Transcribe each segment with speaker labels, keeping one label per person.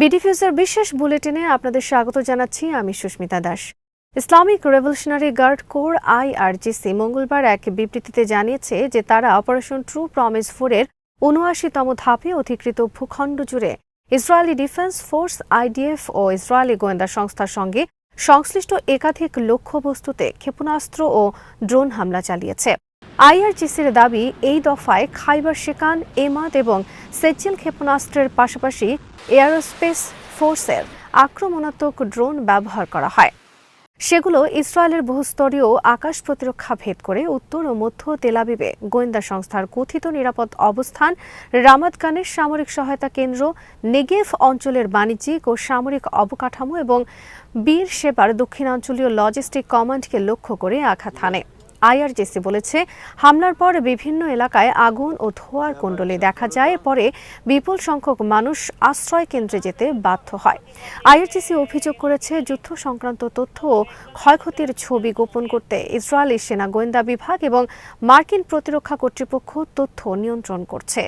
Speaker 1: বিডিফিউজের বিশেষ বুলেটিনে আপনাদের স্বাগত জানাচ্ছি আমি Susmita Das. Islamic revolutionary guard corps IRGC মঙ্গলবার এক বিবৃতিতে জানিয়েছে যে তারা অপারেশন ট্রু প্রমিস 4-এর ৭৯তম ধাপে অধিকৃত ভূখণ্ড জুড়ে ইসরায়েলি ডিফেন্স ফোর্স আইডিএফ ও ইসরায়েলি গোয়েন্দা সংস্থার সঙ্গে সংশ্লিষ্ট একাধিক লক্ষ্যবস্তুতে ক্ষেপণাস্ত্র ও ড্রোন হামলা চালিয়েছে। আইআরজিসির দাবি, এই দফায় খাইবার শিকান, এমাদ এবং সেজিল ক্ষেপণাস্ত্রের পাশাপাশি এয়ারোস্পেস ফোর্সের আক্রমণাত্মক ড্রোন ব্যবহার করা হয়। সেগুলো ইসরায়েলের বহুস্তরীয় আকাশ প্রতিরক্ষা ভেদ করে উত্তর ও মধ্য তেল আবিবে গোয়েন্দা সংস্থার কথিত নিরাপদ অবস্থান, রামাত গানের সামরিক সহায়তা কেন্দ্র, নেগেভ অঞ্চলের বাণিজ্যিক ও সামরিক অবকাঠামো এবং বীর শেবার দক্ষিণাঞ্চলীয় লজিস্টিক কমান্ডকে লক্ষ্য করে আঘাত হানে। আইআরজিসি বলেছে, হামলার পর বিভিন্ন এলাকায় আগুন ও ধোঁয়ার কুণ্ডলী দেখা যায়, পরে বিপুল সংখ্যক মানুষ আশ্রয় কেন্দ্রে যেতে বাধ্য হয়। আইআরজিসি অভিযোগ করেছে, যুদ্ধ সংক্রান্ত তথ্য ও ক্ষয়ক্ষতির ছবি গোপন করতে ইসরায়েলি সেনা গোয়েন্দা বিভাগ এবং মার্কিন প্রতিরক্ষা কর্তৃপক্ষ তথ্য নিয়ন্ত্রণ করছে।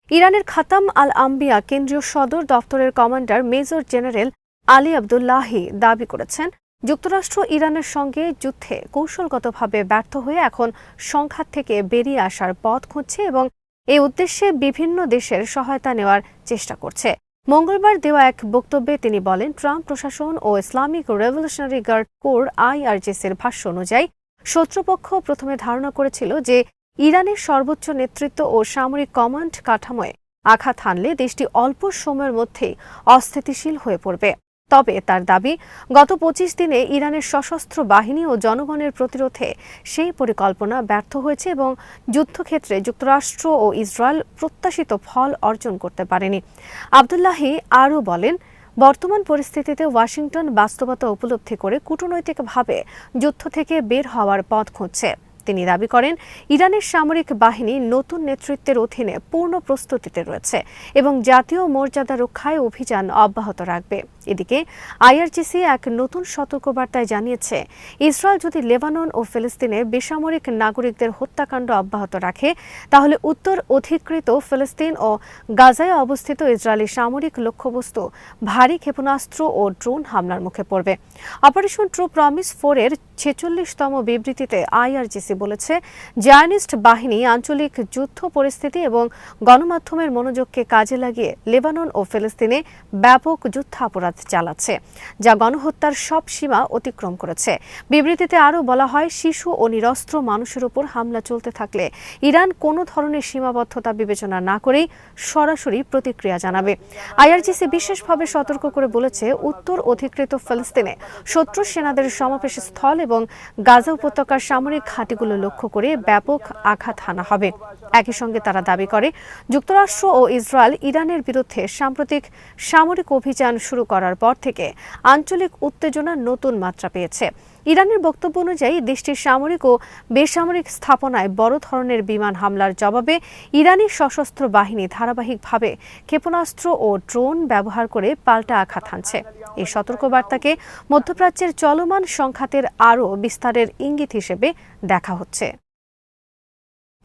Speaker 1: ইরানের খাতাম আল আম্বিয়া কেন্দ্রীয় সদর দপ্তরের commander major general Ali Abdullahi দাবি করেছেন, যুক্তরাষ্ট্র ইরানের সঙ্গে যুদ্ধে কৌশলগতভাবে ব্যর্থ হয়ে এখন সংঘাত থেকে বেরিয়ে আসার পথ খুঁজছে এবং এই উদ্দেশ্যে বিভিন্ন দেশের সহায়তা নেওয়ার চেষ্টা করছে। মঙ্গলবার দেওয়া এক বক্তব্যে তিনি বলেন, ট্রাম্প প্রশাসন ও ইসলামিক রেভলিউশনারি গার্ড কোর আইআরজিসির ভাষ্য অনুযায়ী শত্রুপক্ষ প্রথমে ধারণা করেছিল যে ইরানের সর্বোচ্চ নেতৃত্ব ও সামরিক কমান্ড কাঠামোয় আঘাত হানলে দেশটি অল্প সময়ের মধ্যেই অস্থিতিশীল হয়ে পড়বে। তবে তার দাবি, গত ২৫ দিনে ইরানের সশস্ত্র বাহিনী ও জনগণের প্রতিরোধে সেই পরিকল্পনা ব্যর্থ হয়েছে এবং যুদ্ধক্ষেত্রে যুক্তরাষ্ট্র ও ইসরায়েল প্রত্যাশিত ফল অর্জন করতে পারেনি। আবদুল্লাহি আরও বলেন, বর্তমান পরিস্থিতিতে ওয়াশিংটন বাস্তবতা উপলব্ধি করে কূটনৈতিকভাবে যুদ্ধ থেকে বের হওয়ার পথ খুঁজছে। তিনি দাবি করেন, ইরানের সামরিক বাহিনী নতুন নেতৃত্বের অধীনে পূর্ণ প্রস্তুতিতে রয়েছে এবং জাতীয় মর্যাদা রক্ষায় অভিযান অব্যাহত রাখবে। এদিকে আইআরজিসি এক নতুন সতর্কবার্তায় জানিয়েছে, ইসরায়েল যদি লেবানন ও ফিলিস্তিনে বেসামরিক নাগরিকদের হত্যাকাণ্ড অব্যাহত রাখে, তাহলে উত্তর অধিকৃত ফিলিস্তিন ও গাজায় অবস্থিত ইসরায়েলি সামরিক লক্ষ্যবস্তু ভারী ক্ষেপণাস্ত্র ও ড্রোন হামলার মুখে পড়বে। অপারেশন ট্রু প্রমিস 4-এর ৪৬তম বিবৃতিতে আইআরজিসি বলেছে, জায়নিস্ট বাহিনী আঞ্চলিক যুদ্ধ পরিস্থিতি এবং গণমাধ্যমের মনোযোগকে কাজে লাগিয়ে লেবানন ও ফিলিস্তিনে ব্যাপক যুদ্ধাপরাধ চালাচ্ছে, যা গণহত্যার সব সীমা অতিক্রম করেছে। বিবৃতিতে আরও বলা হয়, শিশু ও নিরস্ত্র মানুষের উপর হামলা চলতে থাকলে ইরান কোনো ধরনের সীমাবদ্ধতা বিবেচনা না করেই সরাসরি প্রতিক্রিয়া জানাবে। আইআরজিসি বিশেষভাবে সতর্ক করে বলেছে, উত্তর অধিকৃত ফিলিস্তিনে শত্রু সেনাদের সমাবেশ স্থল এবং গাজা উপত্যকার সামরিক ঘাঁটিগুলো লক্ষ্য করে ব্যাপক আঘাত হানা হবে। একই সঙ্গে তারা দাবি করে, যুক্তরাষ্ট্র ও ইসরায়েল ইরানের বিরুদ্ধে সাম্প্রতিক সামরিক অভিযান শুরু করার পর থেকে আঞ্চলিক উত্তেজনা নতুন মাত্রা পেয়েছে। ইরানের বক্তব্য অনুযায়ী, দেশটির সামরিক ও বেসামরিক স্থাপনায় বড় ধরনের বিমান হামলার জবাবে ইরানি সশস্ত্র বাহিনী ধারাবাহিকভাবে ক্ষেপণাস্ত্র ও ড্রোন ব্যবহার করে পাল্টা আঘাত হানছে। এই সতর্কবার্তাকে মধ্যপ্রাচ্যের চলমান সংঘাতের আরও বিস্তারের ইঙ্গিত হিসেবে দেখা হচ্ছে।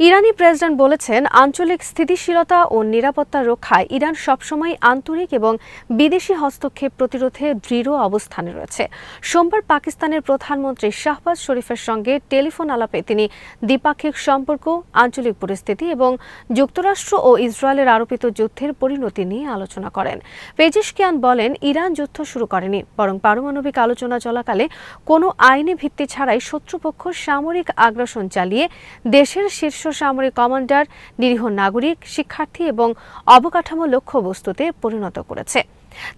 Speaker 1: ইরানি প্রেসিডেন্ট বলেছেন, আঞ্চলিক স্থিতিশীলতা ও নিরাপত্তা রক্ষায় ইরান সবসময় আন্তরিক এবং বিদেশি হস্তক্ষেপ প্রতিরোধে দৃঢ় অবস্থানে রয়েছে। সোমবার পাকিস্তানের প্রধানমন্ত্রী শাহবাজ শরীফের সঙ্গে টেলিফোন আলাপে তিনি দ্বিপাক্ষিক সম্পর্ক, আঞ্চলিক পরিস্থিতি এবং যুক্তরাষ্ট্র ও ইসরায়েলের আরোপিত যুদ্ধের পরিণতি নিয়ে আলোচনা করেন। পেজেশকিয়ান বলেন, ইরান যুদ্ধ শুরু করেনি, বরং পারমাণবিক আলোচনা চলাকালে কোনো আইনি ভিত্তি ছাড়াই শত্রুপক্ষ সামরিক আগ্রাসন চালিয়ে দেশের শীর্ষ সামরিক কমান্ডার, নিরীহ নাগরিক, শিক্ষার্থী এবং অবকাঠামো লক্ষ্যবস্তুতে পরিণত করেছে।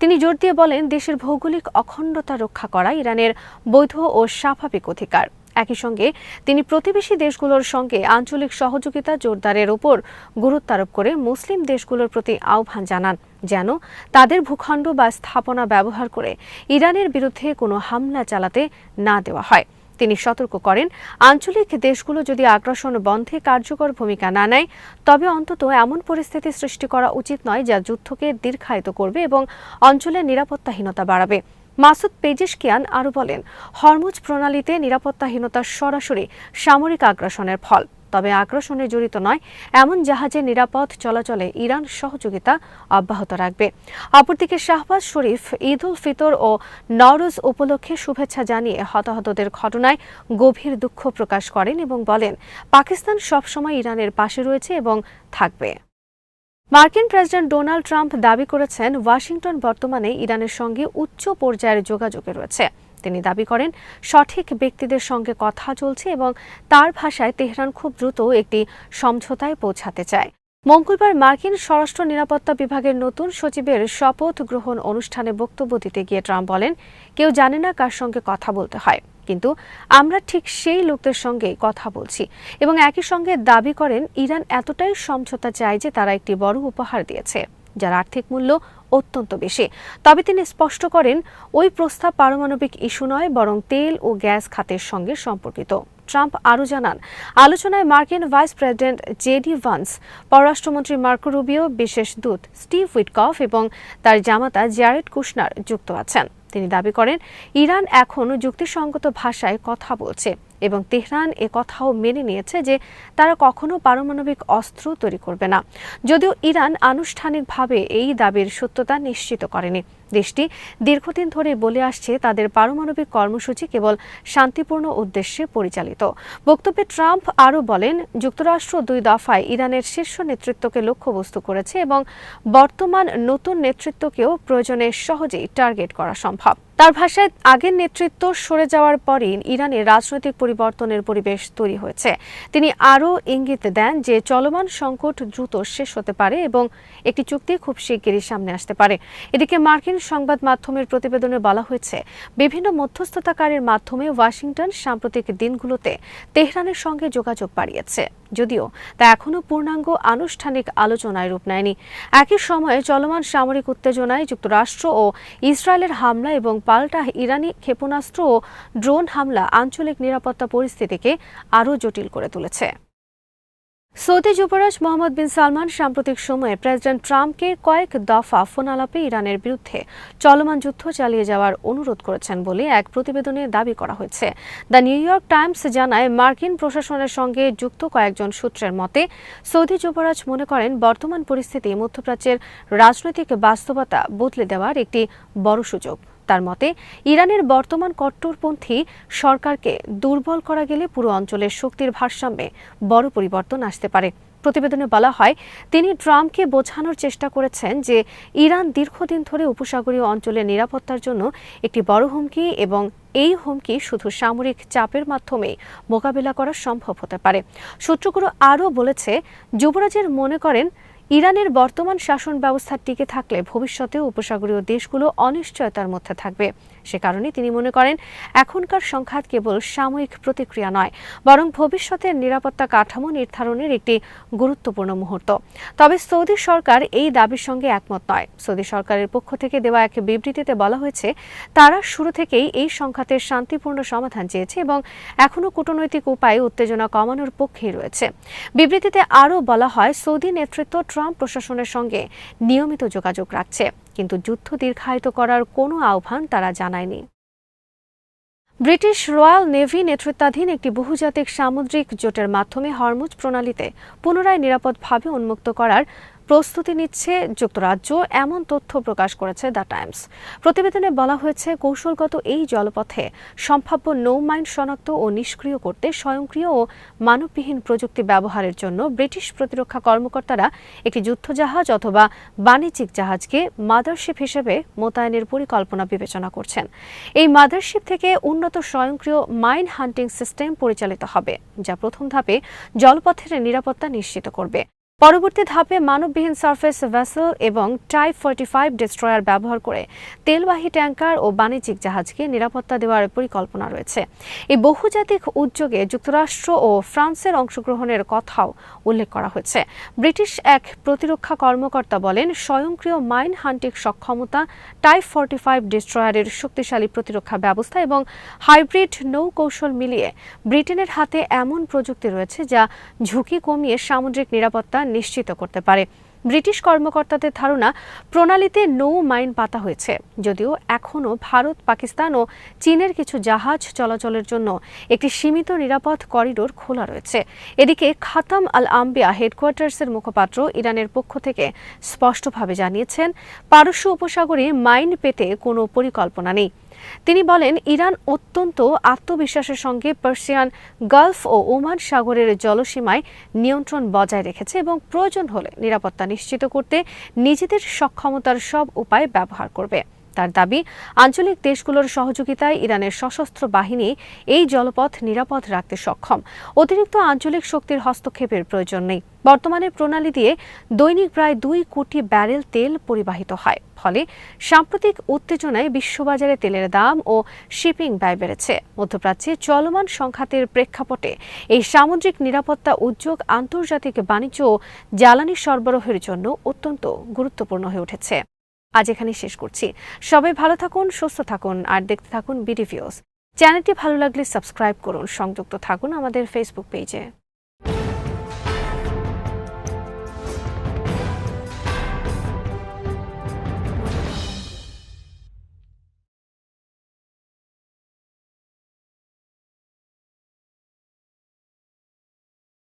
Speaker 1: তিনি জোর দিয়ে বলেন, দেশের ভৌগোলিক অখণ্ডতা রক্ষা করা ইরানের বৈধ ও স্বাভাবিক অধিকার। একই সঙ্গে তিনি প্রতিবেশী দেশগুলোর সঙ্গে আঞ্চলিক সহযোগিতা জোরদারের উপর গুরুত্ব আরোপ করে মুসলিম দেশগুলোর প্রতি আহ্বান জানান, যেন তাদের ভূখণ্ড বা স্থাপনা ব্যবহার করে ইরানের বিরুদ্ধে কোনো হামলা চালাতে না দেওয়া হয়। তিনি সতর্ক করেন, আঞ্চলিক দেশগুলো যদি আগ্রাসন বন্ধে কার্যকর ভূমিকা না নেয়, তবে অন্তত এমন পরিস্থিতি সৃষ্টি করা উচিত নয় যা যুদ্ধকে দীর্ঘায়িত করবে এবং অঞ্চলের নিরাপত্তাহীনতা বাড়াবে। মাসুদ পেজেশকিয়ান আরও বলেন, হরমুজ প্রণালীতে নিরাপত্তাহীনতা সরাসরি সামরিক আগ্রাসনের ফল। তবে আগ্রাসনে জড়িত নয় এমন জাহাজের নিরাপদ চলাচলে ইরান সহযোগিতা অব্যাহত রাখবে। অপরদিকে শাহবাজ শরীফ ঈদ উল ফিতর ও নওরোজ উপলক্ষে শুভেচ্ছা জানিয়ে হতাহতদের ঘটনায় গভীর দুঃখ প্রকাশ করেন এবং বলেন, পাকিস্তান সবসময় ইরানের পাশে রয়েছে এবং থাকবে। মার্কিন প্রেসিডেন্ট ডোনাল্ড ট্রাম্প দাবি করেছেন, ওয়াশিংটন বর্তমানে ইরানের সঙ্গে উচ্চ পর্যায়ের যোগাযোগে রয়েছে। তিনি দাবি করেন, সঠিক ব্যক্তিদের সঙ্গে কথা চলছে এবং তার ভাষায় তেহরান খুব দ্রুত একটি সমঝোতায় পৌঁছাতে চায়। মঙ্গলবার মার্কিন স্বরাষ্ট্র নিরাপত্তা বিভাগের নতুন সচিবের শপথ গ্রহণ অনুষ্ঠানে বক্তব্য দিতে গিয়ে ট্রাম্প বলেন, কেউ জানে না কার সঙ্গে কথা বলতে হয়, কিন্তু আমরা ঠিক সেই লোকদের সঙ্গে কথা বলছি। এবং একই সঙ্গে দাবি করেন, ইরান এতটাই সমঝোতা চায় যে তারা একটি বড় উপহার দিয়েছে, যার আর্থিক মূল্য অত্যন্ত বেশি। তবে তিনি স্পষ্ট করেন, ওই প্রস্তাব পারমাণবিক ইস্যু নয়, বরং তেল ও গ্যাস খাতের সঙ্গে সম্পর্কিত। ট্রাম্প আরও জানান, আলোচনায় মার্কিন ভাইস প্রেসিডেন্ট জেডি ভান্স, পররাষ্ট্রমন্ত্রী মার্কো রুবিও, বিশেষ দূত স্টিভ উইটকফ এবং তার জামাতা জ্যারেড কুশনার যুক্ত আছেন। তিনি দাবি করেন, ইরান এখন যুক্তিসঙ্গত ভাষায় কথা বলছে এবং তেহরান এ কথাও মেনে নিয়েছে যে তারা কখনো পারমাণবিক অস্ত্র তৈরি করবে না, যদিও ইরান আনুষ্ঠানিকভাবে এই দাবির সত্যতা নিশ্চিত করেনি। দেশটি দীর্ঘদিন ধরে বলে আসছে তাদের পারমাণবিক কর্মসূচি কেবল শান্তিপূর্ণ উদ্দেশ্যে পরিচালিত। বক্তব্যে ট্রাম্প আরও বলেন, যুক্তরাষ্ট্র 2 দফায় ইরানের শীর্ষ নেতৃত্বকে লক্ষ্যবস্তু করেছে এবং বর্তমান নতুন নেতৃত্বকেও প্রয়োজনে সহজেই টার্গেট করা সম্ভব। তার ভাষায়, আগের নেতৃত্ব সরে যাওয়ার পরই ইরানের রাজনৈতিক পরিবর্তনের পরিবেশ তৈরি হয়েছে। তিনি আরও ইঙ্গিত দেন যে চলমান সংকট দ্রুত শেষ হতে পারে এবং একটি চুক্তি খুব শিগগিরই সামনে আসতে পারে। এদিকে মার্কিন সংবাদ মাধ্যমের প্রতিবেদনে বলা হয়েছে, বিভিন্ন মধ্যস্থতাকারীর মাধ্যমে ওয়াশিংটন সাম্প্রতিক দিনগুলোতে তেহরানের সঙ্গে যোগাযোগ বাড়িয়েছে, যদিও তা এখনও পূর্ণাঙ্গ আনুষ্ঠানিক আলোচনায় রূপ নেয়নি। একই সময়ে চলমান সামরিক উত্তেজনায় যুক্তরাষ্ট্র ও ইসরায়েলের হামলা এবং পাল্টা ইরানি ক্ষেপণাস্ত্র ও ড্রোন হামলা আঞ্চলিক নিরাপত্তা পরিস্থিতিকে আরও জটিল করে তুলেছে। সৌদি যুবরাজ মোহাম্মদ বিন সালমান সাম্প্রতিক সময়ে প্রেসিডেন্ট ট্রাম্পকে কয়েক দফা ফোন আলাপে ইরানের বিরুদ্ধে চলমান যুদ্ধ চালিয়ে যাওয়ার অনুরোধ করেছেন বলে এক প্রতিবেদনে দাবি করা হয়েছে। দ্য নিউ ইয়র্ক টাইমস জানায়, মার্কিন প্রশাসনের সঙ্গে যুক্ত কয়েকজন সূত্রের মতে, সৌদি যুবরাজ মনে করেন বর্তমান পরিস্থিতি মধ্যপ্রাচ্যের রাজনৈতিক বাস্তবতা বদলে দেওয়ার একটি বড় সুযোগ। তার মতে, ইরানের বর্তমান কট্টরপন্থী সরকারকে দুর্বল করা গেলে পুরো অঞ্চলের শক্তির ভারসাম্যে বড় পরিবর্তন আসতে পারে। প্রতিবেদনে বলা হয়, তিনি ট্রাম্পকে বোঝানোর চেষ্টা করেছেন যে ইরান দীর্ঘদিন ধরে উপসাগরীয় অঞ্চলের নিরাপত্তার জন্য একটি বড় হুমকি এবং এই হুমকি শুধু সামরিক চাপের মাধ্যমে মোকাবিলা করা সম্ভব হতে পারে। সূত্রগুলো আরও বলেছে, যুবরাজের মনে করেন, ইরানের বর্তমান শাসন ব্যবস্থা টিকে থাকলে ভবিষ্যতেও উপসাগরীয় দেশগুলো অনিশ্চয়তার মধ্যে থাকবে। সে কারণে তিনি মনে করেন, এখনকার সংঘাত কেবল সাময়িক প্রতিক্রিয়া নয়, বরং ভবিষ্যতের নিরাপত্তা কাঠামো নির্ধারণের একটি গুরুত্বপূর্ণ মুহূর্ত। তবে সৌদি সরকার এই দাবির সঙ্গে একমত নয়। সৌদি সরকারের পক্ষ থেকে দেওয়া এক বিবৃতিতে বলা হয়েছে, তারা শুরু থেকেই এই সংঘাতের শান্তিপূর্ণ সমাধান চেয়েছে এবং এখনও কূটনৈতিক উপায়ে উত্তেজনা কমানোর পক্ষেই রয়েছে। বিবৃতিতে আরও বলা হয়, সৌদি নেতৃত্ব ট্রাম্প প্রশাসনের সঙ্গে নিয়মিত যোগাযোগ রাখছে, কিন্তু যুদ্ধ দীর্ঘায়িত করার কোনো আহ্বান তারা জানায়নি। ব্রিটিশ রয়্যাল নেভি নেতৃত্বাধীন একটি বহুজাতিক সামুদ্রিক জোটের মাধ্যমে হরমুজ প্রণালীতে পুনরায় নিরাপদভাবে উন্মুক্ত করার প্রস্তুতি নিচ্ছে যুক্তরাজ্য, এমন তথ্য প্রকাশ করেছে দ্য টাইমস। প্রতিবেদনে বলা হয়েছে, কৌশলগত এই জলপথে সম্ভাব্য নৌমাইন শনাক্ত ও নিষ্ক্রিয় করতে স্বয়ংক্রিয় ও মানববিহীন প্রযুক্তি ব্যবহারের জন্য ব্রিটিশ প্রতিরক্ষা কর্মকর্তারা একটি যুদ্ধজাহাজ অথবা বাণিজ্যিক জাহাজকে মাদারশিপ হিসেবে মোতায়েনের পরিকল্পনা বিবেচনা করছেন। এই মাদারশিপ থেকে উন্নত স্বয়ংক্রিয় মাইন হান্টিং সিস্টেম পরিচালিত হবে, যা প্রথম ধাপে জলপথের নিরাপত্তা নিশ্চিত করবে। পরবর্তী ধাপে মানববিহীন সারফেস ভেসেল এবং টাইপ 45 ডেস্ট্রয়ার ব্যবহার করে তেলবাহী ট্যাঙ্কার ও বাণিজ্যিক জাহাজকে নিরাপত্তা দেওয়ার পরিকল্পনা রয়েছে। এই বহুজাতিক উদ্যোগে যুক্তরাষ্ট্র ও ফ্রান্সের অংশগ্রহণের কথাও উল্লেখ করা হয়েছে। ব্রিটিশ এক প্রতিরক্ষা কর্মকর্তা বলেন, স্বয়ংক্রিয় মাইন হান্টিং সক্ষমতা, টাইপ 45 ডেস্ট্রয়ারের শক্তিশালী প্রতিরক্ষা ব্যবস্থা এবং হাইব্রিড নৌকৌশল মিলিয়ে ব্রিটেনের হাতে এমন প্রযুক্তি রয়েছে যা ঝুঁকি কমিয়ে সামুদ্রিক নিরাপত্তা নিশ্চিত করতে পারে। ব্রিটিশ কর্মকর্তাদের ধারণা প্রণালীতে নো মাইন পাতা হয়েছে, যদিও এখনও ভারত, পাকিস্তান ও চীনের কিছু জাহাজ চলাচলের জন্য একটি সীমিত নিরাপদ করিডোর খোলা রয়েছে। এদিকে খাতাম আল আম্বিয়া হেডকোয়ার্টার্সের মুখপাত্র ইরানের পক্ষ থেকে স্পষ্টভাবে জানিয়েছেন, পারস্য উপসাগরে মাইন পেতে কোনো পরিকল্পনা নেই। তিনি বলেন, ইরান অত্যন্ত আত্মবিশ্বাসের সঙ্গে পার্সিয়ান গালফ ও ওমান সাগরের জলসীমায় নিয়ন্ত্রণ বজায় রেখেছে এবং প্রয়োজন হলে নিরাপত্তা নিশ্চিত করতে নিজেদের সক্ষমতার সব উপায় ব্যবহার করবে। তার দাবি, আঞ্চলিক দেশগুলোর সহযোগিতায় ইরানের সশস্ত্র বাহিনী এই জলপথ নিরাপদ রাখতে সক্ষম। অতিরিক্ত আঞ্চলিক শক্তির হস্তক্ষেপের প্রয়োজন নেই। বর্তমানে প্রণালী দিয়ে দৈনিক প্রায় 2 কোটি ব্যারেল তেল পরিবাহিত হয়। ফলে সাম্প্রতিক উত্তেজনায় বিশ্ববাজারে তেলের দাম ও শিপিং ব্যয় বেড়েছে। মধ্যপ্রাচ্যে চলমান সংঘাতের প্রেক্ষাপটে এই সামুদ্রিক নিরাপত্তা উদ্যোগ আন্তর্জাতিক বাণিজ্য ও জ্বালানি সরবরাহের জন্য অত্যন্ত গুরুত্বপূর্ণ হয়ে উঠেছে। আজ এখানে শেষ করছি। সবাই ভালো থাকুন, সুস্থ থাকুন আর দেখতে থাকুন বিডি ভিউজ। চ্যানেলটি ভালো লাগলে সাবস্ক্রাইব করুন, সংযুক্ত থাকুন আমাদের ফেসবুক পেজে।